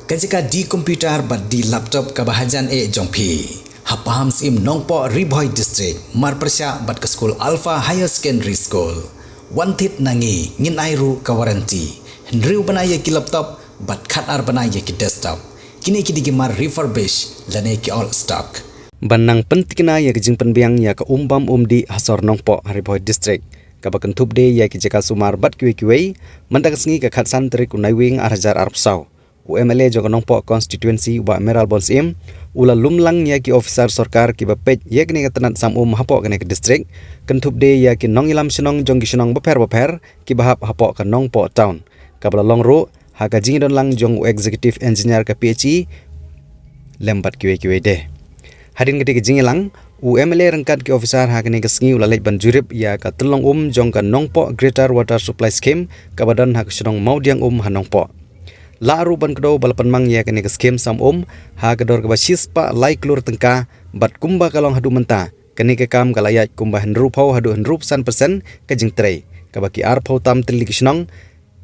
Kajika di komputer bat di laptop kabahajan jongpi. Hapaham sim nongpo Riboy District marpersya bat ke school Alpha Higher Secondary School. Wantit nangi ngin airu kawaranti. Hendriu banaya ki laptop bat khatar banaya ki desktop. Kini ki digimar refurbish lane ki all stock. Banang pentikna ya kijing penbiang ya ke umbam di hasor nongpo Riboy District. Kabakan tubde ya ki jaka sumar bat kiwe mendaksngi ke khatsan teri kunai wing arjar arpsau. UMLA jogo nongpo constituency wa Emerald Bonsim ula lumlang ya ki officer sorkar ki bapej ya kini ketenat sam hapo kene ke district kentup de ya ki nong ilam senong jong ki senong beper ki bahap hapo ke nongpo town kabla longru haga jing don lang jong executive engineer ke PHE lembat kiwe de hadin ketika jing lang UMLA rengkat ki officer hakene ke sngi ula lej ban jurip ya ka telong jong ke nongpo greater water supply scheme kabadan hak senong maudiang hanongpo la aruban kedo balapan mang ya kene ke skim sam ha kedor ke basispa lai klur tengka bat kumba kalong hadu menta kene ke kam kalayat kumba hendrup hau hadu hendrup 100% ke jing trei ka baki ar phau tam tili kisnong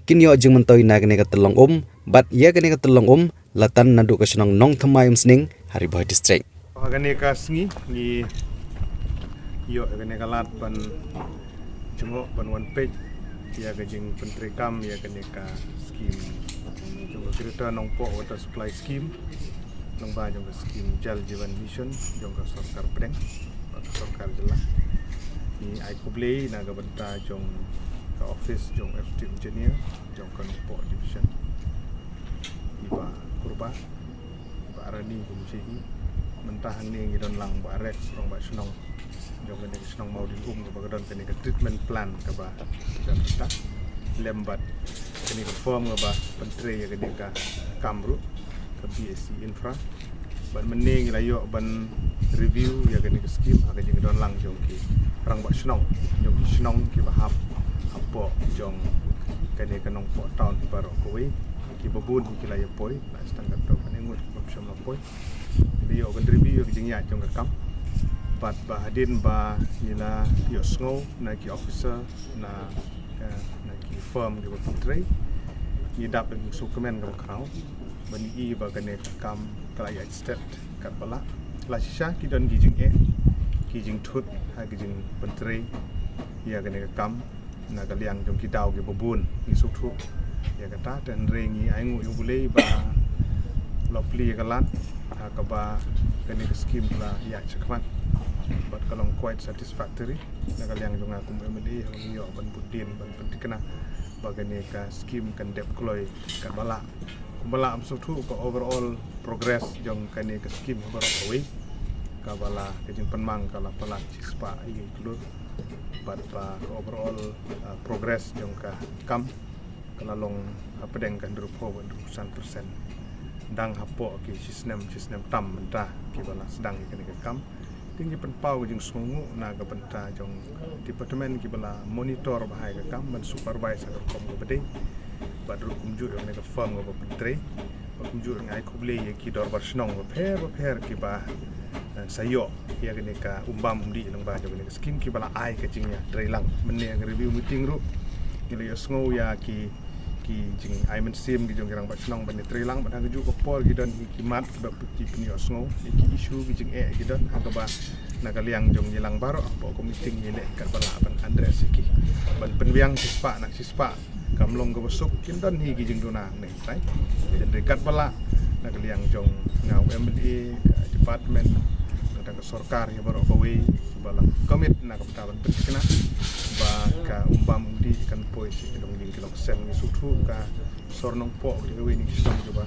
kinyo jing mentoi na kene ke telong bat ya kene ke telong latan nadu ke senong nong thamai sning Riboy District kene ka sngi ni yo kene ka lat ban jengok ban one page ya ke jing pentri kam ya kene ka skim cerita nongpo water supply scheme nongba jong skim Jal Jeevan Mission jong ka sarkar pedeng sarkar jelas ni ai kublei naga benta jong ka office jong FT engineer jong ka nongpo division iba kurba iba arani kumsihi mentah ni ngidon lang ba rek rong ba senong jong ka senong mau di ka bagadon kene ka treatment plan ka ba dan kita lembat kini ke form ngaba pentri ya kini ka kamru ke BSc infra ban mening la yo ban review ya kini ke skim aga jing don lang jong ki rang ba snong jong snong ki ba hap apo jong kini ke nong po town ki baro ko we ki babun ki la yo poi la standard to kani ngut ba shom la poi jadi yo ban review ki jing ya jong ka kam bat ba hadin ba ila yo sngo na ki officer na firm ke menteri ni dapat sukumen ke kau bani i bagane kam kalaya state kat bala la sha ki don gijing ki jing thut ha gijing menteri ya gane kam na galiang jong ki daw ke babun ni sukthu ya kata dan rengi aingu yu bulei ba lopli galat ha ka ba gane skim la ya chakmat but kalong quite satisfactory na galiang jong aku MLA yo ban budin ban pentikna bagane ka skim kan deploy ka bala kumbala am sutu ko overall progress jong kane ka skim baro away ka bala ke jing penmang kala pala cispa igi kelut but pa overall progress jong ka kam kala long pedeng kan drupo 100% dang hapo ki sistem tam mentah ki bala sedang kane ka kam tinggi penpau jing sungu na ga benta jong departemen ki bala monitor bahai ka kam men supervisor kom go bede badru kumjur ne ka firm go pentre kumjur ngai kuble ye ki dor barsnong go pher ki ba sayo ya ne ka umbam umdi nang ba jong ne skin ki bala ai ka jing ya trailang men ne review meeting ru ki yo sngo ya ki jing ai men sim ki jong kirang ba snong ban trailang ban ha ju ko pol ki don ki mat ba ki pinyo sngo ki issue ki jing ki don ha ba nakaliang jong yilang baro po ko meeting yele kat bala ban Andres ki ban penwiang sispa nak sispa kamlong go besuk kindon hi ki jing duna ne tai den dekat bala nakaliang jong ngau MLA department tentang sorkar ya baro ko we bala komit nak kaptaban pentikna ba ka umbam di kan poi si dong ding kilok sen ni sutru ka sornong po di we ni sistem coba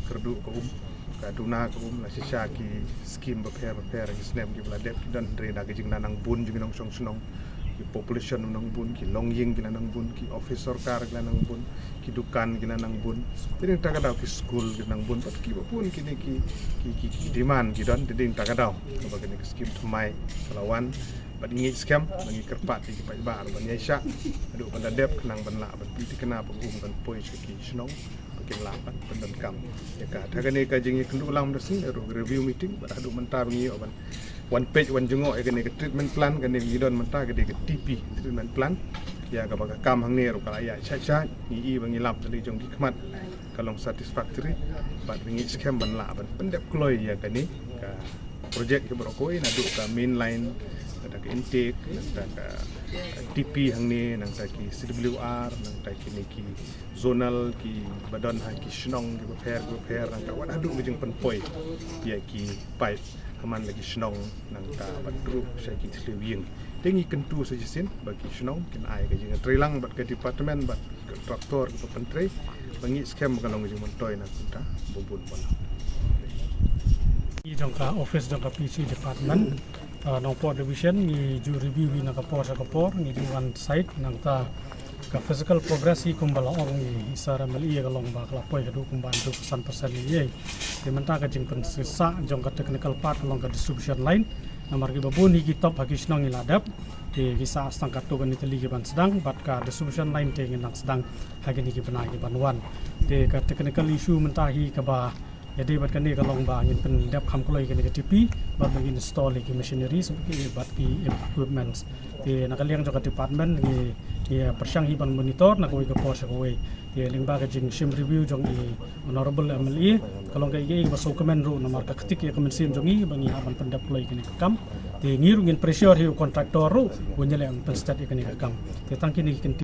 kerdu ko ka duna ko la sisha ki skim beper ki snem ki bla dep dan dre da gijing nanang bun jing nong song snong ki population nong bun ki longying ki nanang bun ki office sarkar ki nanang bun ki dukan ki nanang bun ding takadaw ki school ki nanang bun pat ki bun ki ni ki demand ki don ding takadaw ko bagani ki skim thmai kalawan bad ngi scam ngi kerpat ki pa ba ban yasha adu ban dep nang ban la ban pi kena pagum ban poi ki snong pakin lapan pendan kam ya ka thagane ka jingi kendu lang dasi review meeting ba adu mentar ngi ban one page one jengok ya kene treatment plan kene ngidon mentah ke TP treatment plan ya ka baga kam hang ne ro kala ya cha ni bangi lap tadi jong hikmat kalong satisfactory bat ringi scam ban la ban pendep kloi ya ka ni ka project ke brokoi na du ka mainline ada ke intake ada ka TP hang ni nang ta ki CWR nang ta ki ni ki zonal ki badan ha ki shnong ki repair nang ka wada du jeng penpoi ya ki pipe haman lagi shnong nang ta badru sai ki tliwing tengi kentu sajisin bagi shnong kin ai ka jeng trilang bat ke department bat ke traktor ke pentre bangi scam kalong jeng montoi na kunta bubun bola i jongka office jongka PC department nong port division ni ju review ni nang kapor ni di one side nang ta ka physical progress hi kumbala ong ni isara mali ya kalong ba kala poi kadu kumban 100% ni ye di menta ka jing pen sisa jongka technical part long ka distribution line namar ki babun hi ki top ha ki snong iladap di kisa astang kartu kan itali ki ban sedang bat ka distribution line te nang sedang ha ki ni ki bana ki banwan de ka technical issue menta hi ka ba jadi bat kan ni kalong ba ngin pen dap kham koloi kan ke TP bat bagi install ki machinery seperti bat ki equipments di nakaliang joka department ni ya persyang hiban monitor nak koi ke pos koi ye lingba ka jing sim review jong i honorable MLE kalong ka igi ba so comment ro namar ka ketik ya comment sim jong i bangi haban pendap koloi kan kam di ngirungin pressure hi kontraktor ro bunyale ang pen stat kan kam te tangki ni